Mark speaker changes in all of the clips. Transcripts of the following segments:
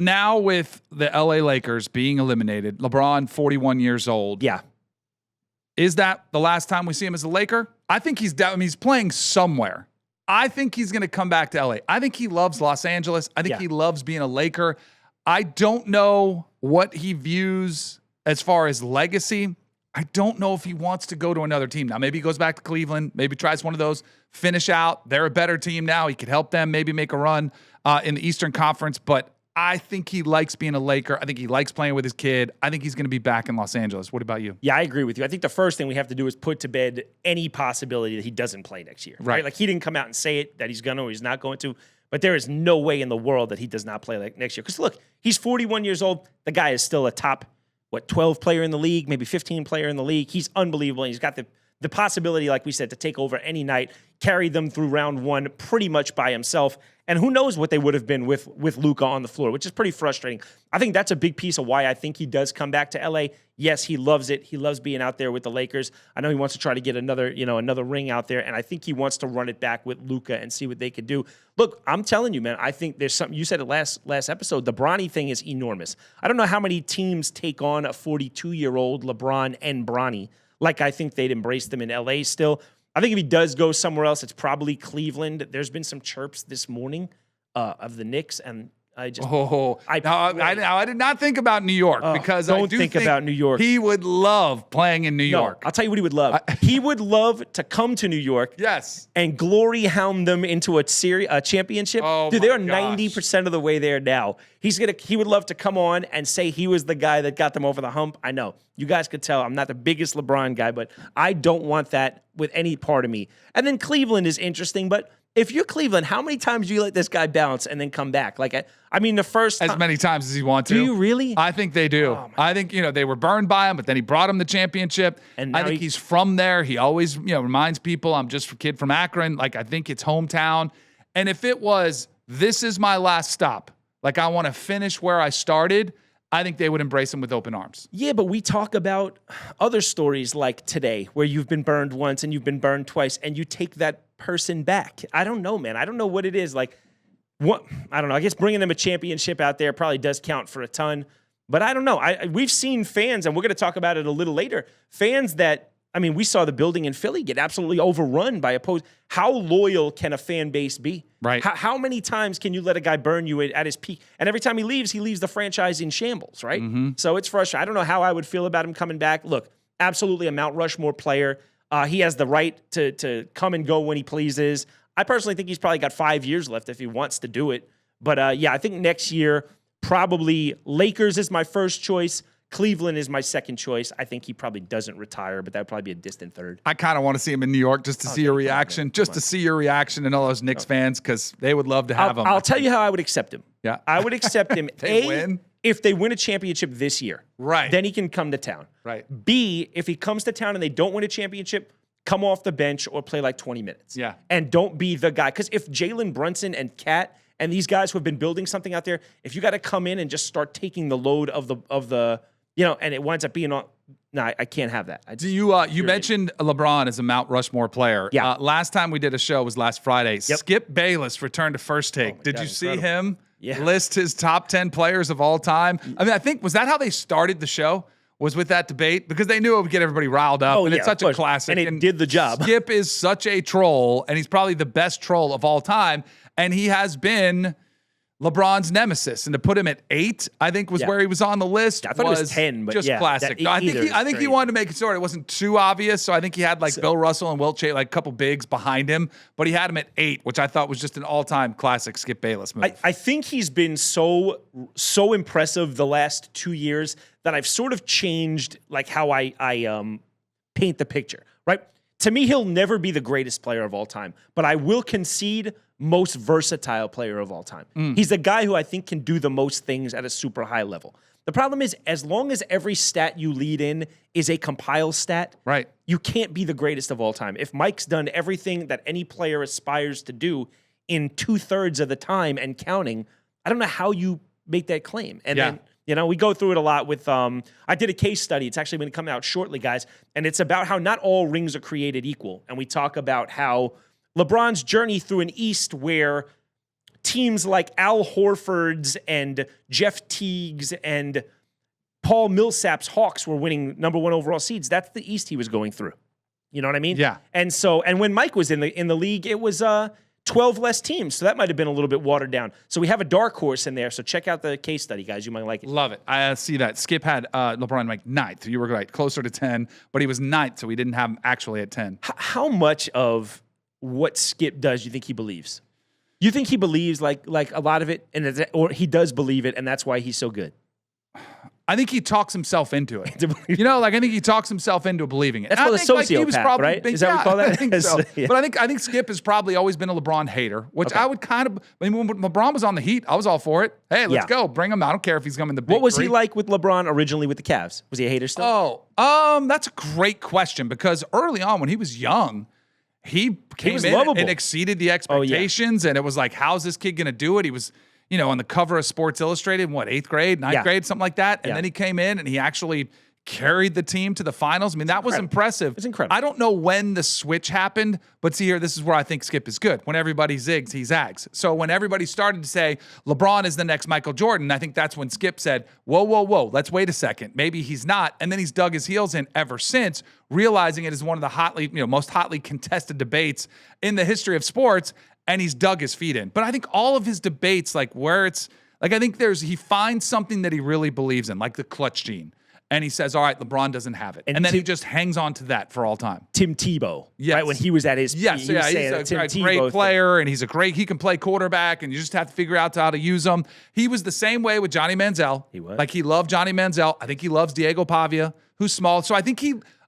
Speaker 1: now with the LA Lakers being eliminated, LeBron 41 years old.
Speaker 2: Yeah.
Speaker 1: Is that the last time we see him as a Laker? I think he's playing somewhere. I think he's going to come back to LA. I think he loves Los Angeles. I think he loves being a Laker. I don't know what he views as far as legacy. I don't know if he wants to go to another team. Now, maybe he goes back to Cleveland, maybe tries one of those, finish out. They're a better team now. He could help them maybe make a run in the Eastern Conference, but I think he likes being a Laker. I think he likes playing with his kid. I think he's going to be back in Los Angeles. What about you?
Speaker 2: Yeah, I agree with you. I think the first thing we have to do is put to bed any possibility that he doesn't play next year. Right? Like, he didn't come out and say it, that he's going to or he's not going to, but there is no way in the world that he does not play like next year. Because look, he's 41 years old. The guy is still a top 12 player in the league, maybe 15 player in the league. He's unbelievable. He's got the possibility, like we said, to take over any night, carry them through round one pretty much by himself. And who knows what they would have been with Luka on the floor, which is pretty frustrating. I think that's a big piece of why I think he does come back to LA. Yes, he loves it. He loves being out there with the Lakers. I know he wants to try to get another ring out there, and I think he wants to run it back with Luka and see what they could do. Look, I'm telling you, man, I think there's something. You said it last episode. The Bronny thing is enormous. I don't know how many teams take on a 42-year-old LeBron and Bronny. Like, I think they'd embrace them in LA still. I think if he does go somewhere else, it's probably Cleveland. There's been some chirps this morning of the Knicks, and I just
Speaker 1: I did not think about New York because I do think
Speaker 2: about New York.
Speaker 1: He would love playing in New York.
Speaker 2: I'll tell you what he would love. He would love to come to New York,
Speaker 1: yes,
Speaker 2: and glory hound them into a championship. Dude, they are 90% of the way there now. He would love to come on and say he was the guy that got them over the hump. I know you guys could tell I'm not the biggest LeBron guy, but I don't want that with any part of me. And then Cleveland is interesting, but if you're Cleveland, how many times do you let this guy bounce and then come back? Like, I mean, the first
Speaker 1: as many times as he wants to.
Speaker 2: Do you really?
Speaker 1: I think they do. I think, they were burned by him, but then he brought him the championship. And I think he's from there. He always, reminds people, I'm just a kid from Akron. Like, I think it's hometown. And if it was, this is my last stop, like, I want to finish where I started, I think they would embrace him with open arms.
Speaker 2: Yeah, but we talk about other stories like today where you've been burned once and you've been burned twice and you take that person back. I don't know, man. I don't know what it is. Like, what? I don't know. I guess bringing them a championship out there probably does count for a ton. But I don't know. We've seen fans, and we're going to talk about it a little later, fans that, we saw the building in Philly get absolutely overrun by opposed. How loyal can a fan base be?
Speaker 1: Right.
Speaker 2: How many times can you let a guy burn you at his peak? And every time he leaves the franchise in shambles, right? Mm-hmm. So it's frustrating. I don't know how I would feel about him coming back. Look, absolutely a Mount Rushmore player. He has the right to come and go when he pleases. I personally think he's probably got 5 years left if he wants to do it. But, I think next year, probably Lakers is my first choice. Cleveland is my second choice. I think he probably doesn't retire, but that would probably be a distant third.
Speaker 1: I kind of want to see him in New York just to see your reaction, to see your reaction and all those Knicks fans, because they would love to have him.
Speaker 2: I'll tell you how I would accept him.
Speaker 1: Yeah.
Speaker 2: I would accept him, if they win a championship this year.
Speaker 1: Right.
Speaker 2: Then he can come to town.
Speaker 1: Right.
Speaker 2: B, if he comes to town and they don't win a championship, come off the bench or play like 20 minutes.
Speaker 1: Yeah.
Speaker 2: And don't be the guy. Because if Jalen Brunson and Cat and these guys who have been building something out there, if you got to come in and just start taking the load of the and it winds up being on. No, I can't have that.
Speaker 1: You mentioned LeBron as a Mount Rushmore player.
Speaker 2: Yeah.
Speaker 1: Last time we did a show was last Friday. Yep. Skip Bayless returned to First Take. Did you see him list his top 10 players of all time? I think, was that how they started the show? Was with that debate? Because they knew it would get everybody riled up. It's such a classic.
Speaker 2: And it did the job.
Speaker 1: Skip is such a troll, and he's probably the best troll of all time. And he has been LeBron's nemesis, and to put him at 8, I think was where he was on the list.
Speaker 2: I thought it was 10, but
Speaker 1: just classic. I think he wanted to make it sort. It wasn't too obvious, so I think he had Bill Russell and Wilt Chamberlain, like a couple bigs behind him, but he had him at 8, which I thought was just an all-time classic Skip Bayless move.
Speaker 2: I think he's been so impressive the last 2 years that I've sort of changed how I paint the picture. Right? To me, he'll never be the greatest player of all time, but I will concede most versatile player of all time. He's a guy who I think can do the most things at a super high level. The problem is, as long as every stat you lead in is a compile stat,
Speaker 1: right,
Speaker 2: you can't be the greatest of all time. If Mike's done everything that any player aspires to do in 2/3 of the time and counting, I don't know how you make that claim. And then, we go through it a lot with, I did a case study. It's actually going to come out shortly, guys. And it's about how not all rings are created equal. And we talk about how LeBron's journey through an East where teams like Al Horford's and Jeff Teague's and Paul Millsap's Hawks were winning number 1 overall seeds. That's the East he was going through. You know what I mean?
Speaker 1: Yeah.
Speaker 2: And when Mike was in the league, it was 12 less teams. So that might have been a little bit watered down. So we have a dark horse in there. So check out the case study, guys. You might like it.
Speaker 1: Love it. I see that. Skip had LeBron like 9th. You were right, closer to 10, but he was 9th, so we didn't have him actually at 10.
Speaker 2: How much of what Skip does you think he believes? You think he believes like a lot of it, or he does believe it, and that's why he's so good?
Speaker 1: I think he talks himself into it. I think he talks himself into believing it.
Speaker 2: That's called a sociopath, right? Is that what we call that?
Speaker 1: I think so. Yeah. But I think Skip has probably always been a LeBron hater, which I would kind of. I mean, when LeBron was on the Heat, I was all for it. Hey, let's go, bring him. I don't care if he's coming the big.
Speaker 2: What was
Speaker 1: three.
Speaker 2: he like with LeBron originally with the Cavs? Was he a hater still?
Speaker 1: That's a great question because early on when he was young, he came in and exceeded the expectations, and it was like, how's this kid going to do it? He was. On the cover of Sports Illustrated, 8th grade, 9th grade, something like that. And then he came in and he actually carried the team to the finals. I mean, that was impressive.
Speaker 2: It's incredible.
Speaker 1: I don't know when the switch happened, but see here, this is where I think Skip is good. When everybody zigs, he zags. So when everybody started to say, LeBron is the next Michael Jordan, I think that's when Skip said, whoa, let's wait a second. Maybe he's not. And then he's dug his heels in ever since, realizing it is one of the most hotly contested debates in the history of sports. And he's dug his feet in. But I think all of his debates, I think he finds something that he really believes in, like the clutch gene. And he says, all right, LeBron doesn't have it. And then he just hangs on to that for all time.
Speaker 2: Tim Tebow.
Speaker 1: Yes.
Speaker 2: Right, when he was at his
Speaker 1: peak. Yes, he's a great player, and he can play quarterback, and you just have to figure out how to use him. He was the same way with Johnny Manziel.
Speaker 2: He was.
Speaker 1: He loved Johnny Manziel. I think he loves Diego Pavia, who's small. So I think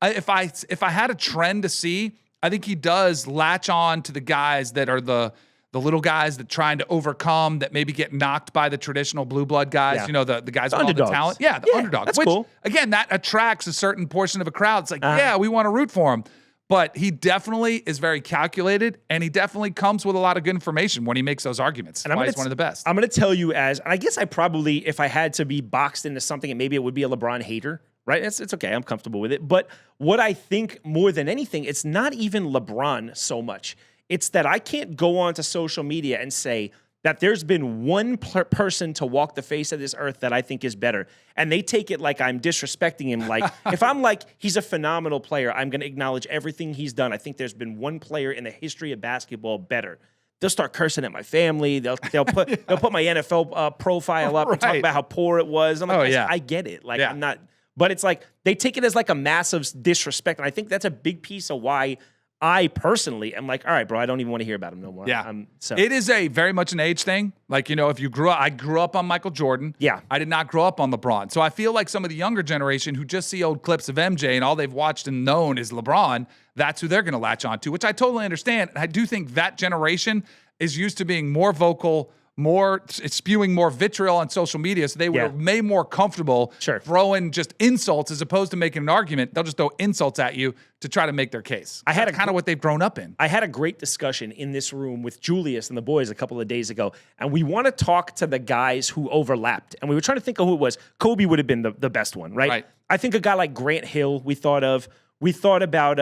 Speaker 1: if I had a trend to see, I think he does latch on to the guys that are the little guys that trying to overcome, that maybe get knocked by the traditional blue blood guys, the guys with all the talent. Yeah, the underdogs.
Speaker 2: That's
Speaker 1: which,
Speaker 2: cool.
Speaker 1: Again, that attracts a certain portion of a crowd. It's like, we want to root for him. But he definitely is very calculated, and he definitely comes with a lot of good information when he makes those arguments. And he's one of the best.
Speaker 2: I'm going to tell you I guess I probably, if I had to be boxed into something, and maybe it would be a LeBron hater, right? It's okay. I'm comfortable with it. But what I think more than anything, it's not even LeBron so much. It's that I can't go onto social media and say that there's been one person to walk the face of this earth that I think is better. And they take it like I'm disrespecting him. Like, if I'm like, he's a phenomenal player, I'm going to acknowledge everything he's done. I think there's been one player in the history of basketball better. They'll start cursing at my family. They'll put my NFL profile up and talk about how poor it was. I'm like, I get it. Like, I'm not, but it's like, they take it as like a massive disrespect. And I think that's a big piece of why I personally am like, all right, bro, I don't even want to hear about him no more.
Speaker 1: Yeah. It is very much an age thing. Like, if you I grew up on Michael Jordan.
Speaker 2: Yeah.
Speaker 1: I did not grow up on LeBron. So I feel like some of the younger generation who just see old clips of MJ and all they've watched and known is LeBron, that's who they're going to latch on to, which I totally understand. And I do think that generation is used to being more vocal, more spewing more vitriol on social media, so they were made more comfortable throwing just insults as opposed to making an argument. They'll just throw insults at you to try to make their case. That's kind of what they've grown up in.
Speaker 2: I had a great discussion in this room with Julius and the boys a couple of days ago, and we want to talk to the guys who overlapped. And we were trying to think of who it was. Kobe would have been the best one, right? I think a guy like Grant Hill we thought of. We thought about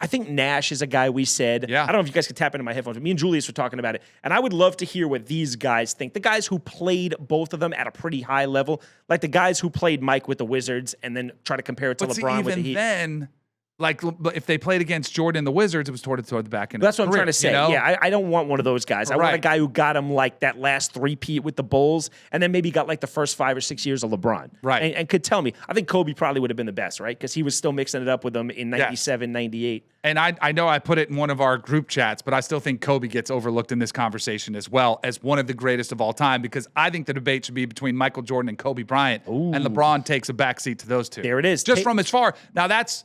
Speaker 2: I think Nash is a guy we said.
Speaker 1: Yeah.
Speaker 2: I don't know if you guys could tap into my headphones, but me and Julius were talking about it. And I would love to hear what these guys think. The guys who played both of them at a pretty high level, like the guys who played Mike with the Wizards and then try to compare it to LeBron with the Heat.
Speaker 1: Then, like, if they played against Jordan and the Wizards, it was toward the back end.
Speaker 2: That's what
Speaker 1: I'm
Speaker 2: trying to say. Yeah, I don't want one of those guys. I want a guy who got him like that last three-peat with the Bulls and then maybe got like the first 5 or 6 years of LeBron.
Speaker 1: Right.
Speaker 2: And could tell me. I think Kobe probably would have been the best, right? Because he was still mixing it up with them in 97, 98.
Speaker 1: And I know I put it in one of our group chats, but I still think Kobe gets overlooked in this conversation as well as one of the greatest of all time, because I think the debate should be between Michael Jordan and Kobe Bryant.
Speaker 2: Ooh.
Speaker 1: And LeBron takes a backseat to those two.
Speaker 2: There it is.
Speaker 1: Just from as far. Now, that's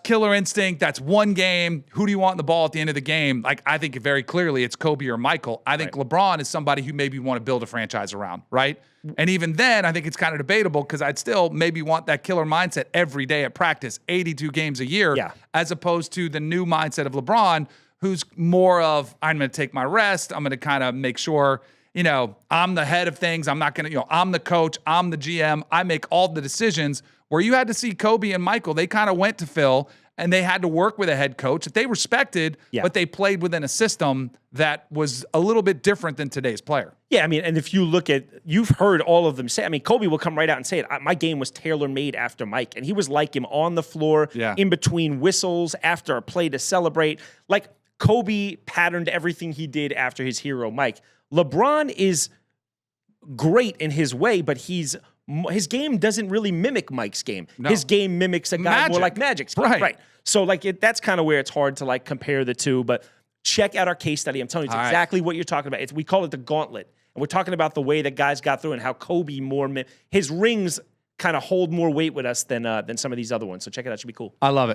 Speaker 1: killer instinct. That's one game. Who do you want the ball at the end of the game? Like, I think very clearly it's Kobe or Michael. I think LeBron is somebody who maybe want to build a franchise around, right? And even then, I think it's kind of debatable because I'd still maybe want that killer mindset every day at practice, 82 games a year, as opposed to the new mindset of LeBron, who's more of, I'm going to take my rest. I'm going to kind of make sure, I'm the head of things. I'm not going to, I'm the coach. I'm the GM. I make all the decisions. Where you had to see Kobe and Michael, they kind of went to Phil and they had to work with a head coach that they respected,
Speaker 2: Yeah.
Speaker 1: but they played within a system that was a little bit different than today's player.
Speaker 2: Yeah, I mean, and if you look at, you've heard all of them say, I mean, Kobe will come right out and say it. My game was tailor-made after Mike, and he was like him on the floor, in between whistles, after a play to celebrate. Like, Kobe patterned everything he did after his hero, Mike. LeBron is great in his way, but his game doesn't really mimic Mike's game. No. His game mimics a guy more like Magic's game. Right. So, like, that's kind of where it's hard to, like, compare the two, but check out our case study. I'm telling you, it's exactly what you're talking about. We call it the gauntlet. And we're talking about the way that guys got through and how Kobe his rings kind of hold more weight with us than some of these other ones. So check it out. It should be cool.
Speaker 1: I love it.